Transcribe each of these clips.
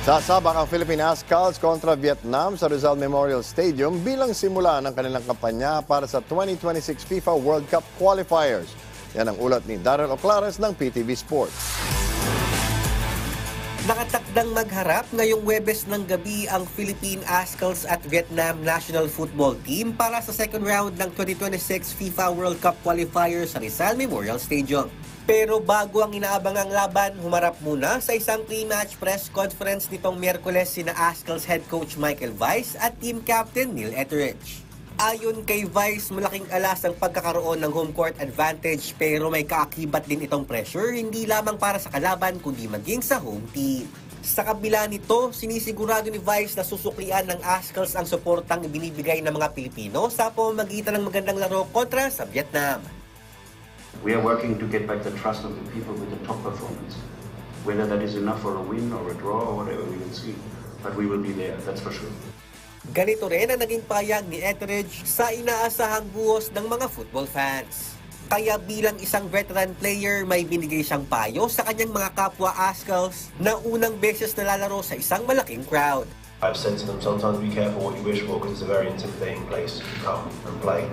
Sasabak ang Philippine Ascals kontra Vietnam sa Rizal Memorial Stadium bilang simula ng kanilang kampanya para sa 2026 FIFA World Cup Qualifiers. Yan ang ulat ni Darrell Oclares ng PTV Sports. Nakatakdang magharap ngayong Huwebes ng gabi ang Philippine Ascals at Vietnam National Football Team para sa second round ng 2026 FIFA World Cup Qualifiers sa Rizal Memorial Stadium. Pero bago ang inaabangang laban, humarap muna sa isang pre-match press conference nitong Miyerkules sina Ascals head coach Michael Vice at team captain Neil Etheridge. Ayon kay Vice, malaking alas ang pagkakaroon ng home court advantage pero may kaakibat din itong pressure hindi lamang para sa kalaban kundi maging sa home team. Sa kabila nito, sinisigurado ni Vice na susuklian ng Ascals ang suportang ibinibigay ng mga Pilipino sa pamamagitan ng magandang laro kontra sa Vietnam. We are working to get back the trust of the people with the top performance. Whether that is enough for a win or a draw or whatever, we will see. But we will be there, that's for sure. Ganito rin ang naging payag ni Etheridge sa inaasahang buhos ng mga football fans. Kaya bilang isang veteran player, may binigay siyang payo sa kanyang mga kapwa Ascals na unang beses nalalaro sa isang malaking crowd. I've said to them, sometimes be careful what you wish for because it's a very intimidating place to come and play.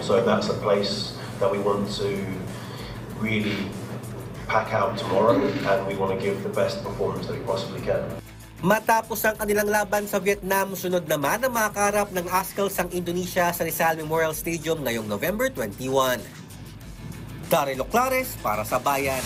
So that's a place that we want to really pack out tomorrow and we want to give the best performance that we possibly can. Matapos ang kanilang laban sa Vietnam, sunod naman ang makakarap ng Ascals ang Indonesia sa Rizal Memorial Stadium ngayong November 21. Darrell Oclares para sa Bayan.